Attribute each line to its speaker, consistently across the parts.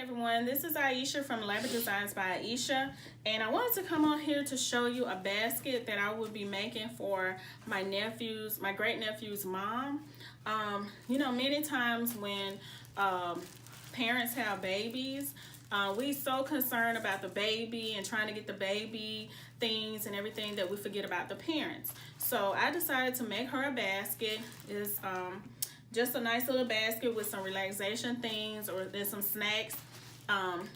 Speaker 1: Everyone, this is Ieasha from Baby Designs by Ieasha, and I wanted to come on here to show you a basket that I would be making for my great nephew's mom. You know, many times when parents have babies, we so concerned about the baby and trying to get the baby things and everything that we forget about the parents. So I decided to make her a basket. It's just a nice little basket with some relaxation things or there's some snacks.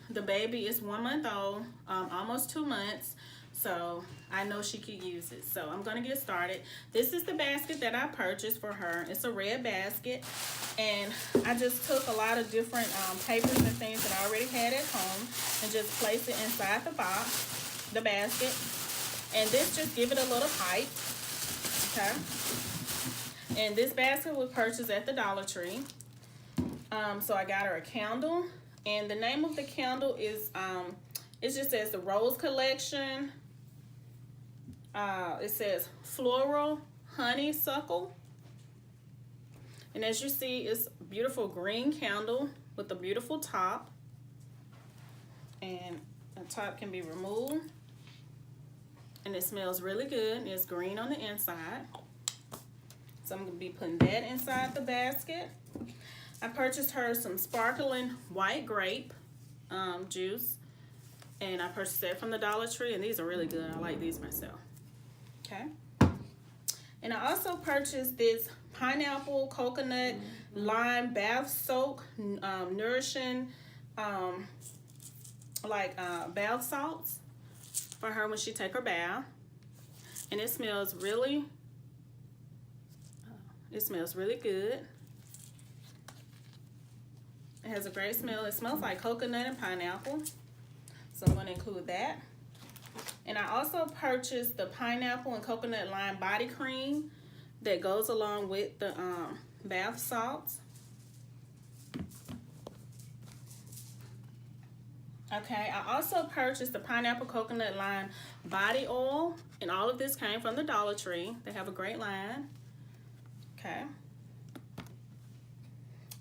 Speaker 1: The baby is 1 month old, almost 2 months, so I know she could use it. So I'm gonna get started. This is the basket that I purchased for her. It's a red basket, and I just took a lot of different papers and things that I already had at home and just placed it inside the basket. And this just give it a little height, okay? And this basket was purchased at the Dollar Tree. So I got her a candle, and the name of the candle is it just says the Rose Collection. It says Floral Honeysuckle, and as you see, it's a beautiful green candle with a beautiful top, and the top can be removed, and it smells really good. It's green on the inside. So I'm going to be putting that inside the basket. I purchased her some sparkling white grape juice. And I purchased that from the Dollar Tree. And these are really good. I like these myself. Okay. And I also purchased this pineapple, coconut, lime bath soak, nourishing, bath salts for her when she take her bath. And it smells really good. It has a great smell. It smells like coconut and pineapple. So I'm going to include that. And I also purchased the pineapple and coconut lime body cream that goes along with the bath salts. Okay, I also purchased the pineapple coconut lime body oil. And all of this came from the Dollar Tree. They have a great line. Okay.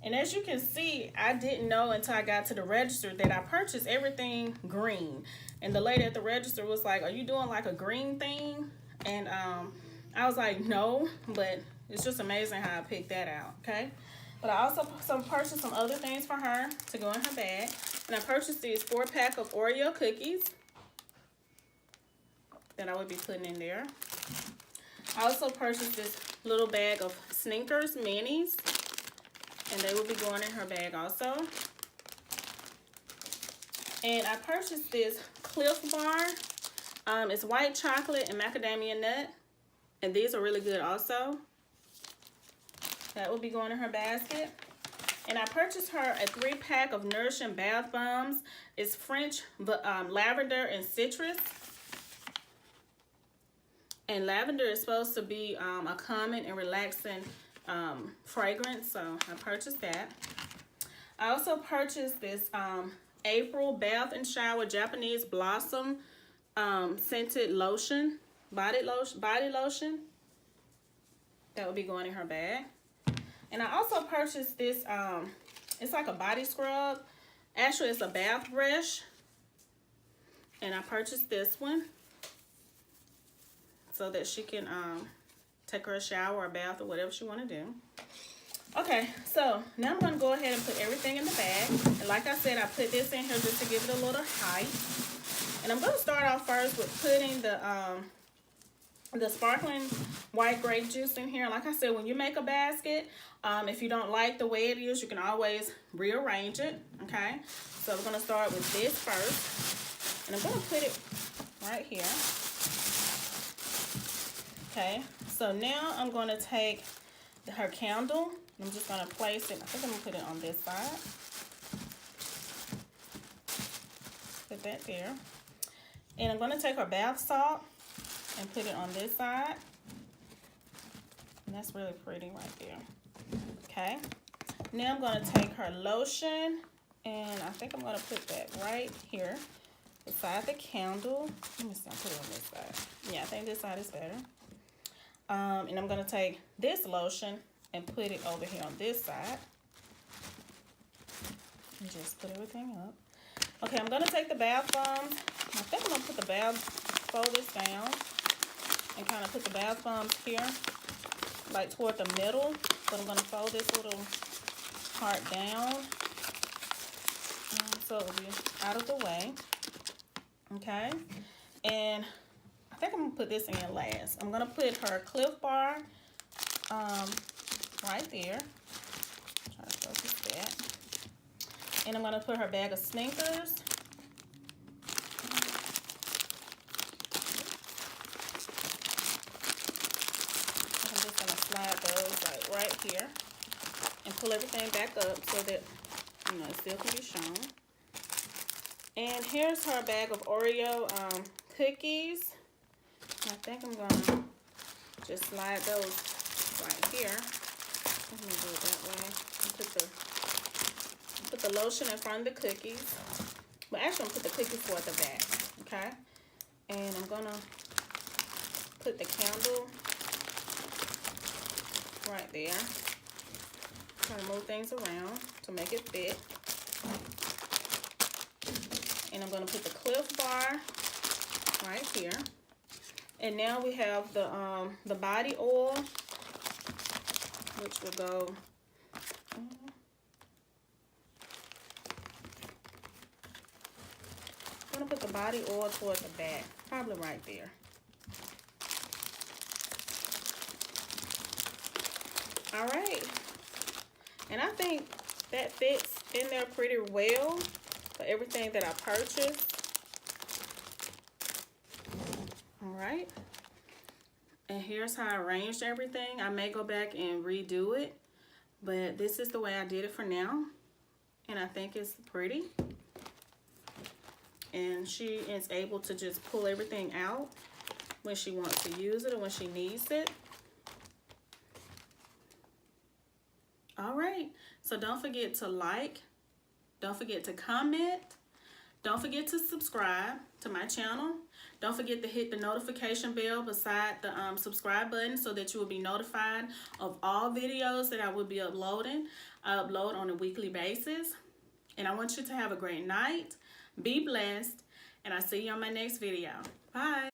Speaker 1: And as you can see, I didn't know until I got to the register that I purchased everything green. And the lady at the register was like, "Are you doing like a green thing?" And I was like, "No," but it's just amazing how I picked that out, okay? But I also purchased some other things for her to go in her bag. And I purchased these 4-pack of Oreo cookies that I would be putting in there. I also purchased this little bag of Snickers minis, and they will be going in her bag also. And I purchased this Cliff Bar. It's white chocolate and macadamia nut, and these are really good also. That will be going in her basket. And I purchased her a 3-pack of Nourishing Bath Bombs. It's French lavender and citrus. And lavender is supposed to be a calming and relaxing fragrance, so I purchased that. I also purchased this April Bath and Shower Japanese Blossom scented lotion, body lotion. That will be going in her bag. And I also purchased this, it's like a body scrub. Actually, it's a bath brush. And I purchased this one so that she can take her a shower or a bath or whatever she want to do. Okay, so now I'm going to go ahead and put everything in the bag. And like I said, I put this in here just to give it a little height. And I'm going to start off first with putting the sparkling white grape juice in here. Like I said, when you make a basket, if you don't like the way it is, you can always rearrange it, okay? So we're going to start with this first. And I'm going to put it right here. Okay, so now I'm going to take her candle. I'm just going to place it. I think I'm going to put it on this side. Put that there. And I'm going to take her bath salt and put it on this side. And that's really pretty right there. Okay. Now I'm going to take her lotion. And I think I'm going to put that right here beside the candle. Let me see. I'll put it on this side. Yeah, I think this side is better. And I'm going to take this lotion and put it over here on this side. And just put everything up. Okay, I'm gonna take the bath bombs. I think I'm gonna put the bath, fold this down and kind of put the bath bombs here, like toward the middle. But I'm gonna fold this little part down so it'll be out of the way. Okay, and I think I'm gonna put this in last. I'm gonna put her Cliff Bar right there. Try to focus that. And I'm gonna put her bag of Snickers. I'm just gonna slide those like right here and pull everything back up so that it still can be shown. And here's her bag of Oreo cookies. I think I'm gonna just slide those right here. Let me do it that way. Put the lotion in front of the cookies. But actually, I'm gonna put the cookies toward the back. Okay. And I'm gonna put the candle right there. Try to move things around to make it fit. And I'm gonna put the Cliff Bar right here. And now we have the body oil, which will go I'm gonna put the body oil toward the back, probably right there. All right, and I think that fits in there pretty well for everything that I purchased. All right, and here's how I arranged everything. I may go back and redo it, but this is the way I did it for now, and I think it's pretty. And she is able to just pull everything out when she wants to use it or when she needs it. All right, so don't forget to like, don't forget to comment, don't forget to subscribe to my channel. Don't forget to hit the notification bell beside the subscribe button so that you will be notified of all videos that I will be uploading. I upload on a weekly basis. And I want you to have a great night. Be blessed, and I'll see you on my next video. Bye.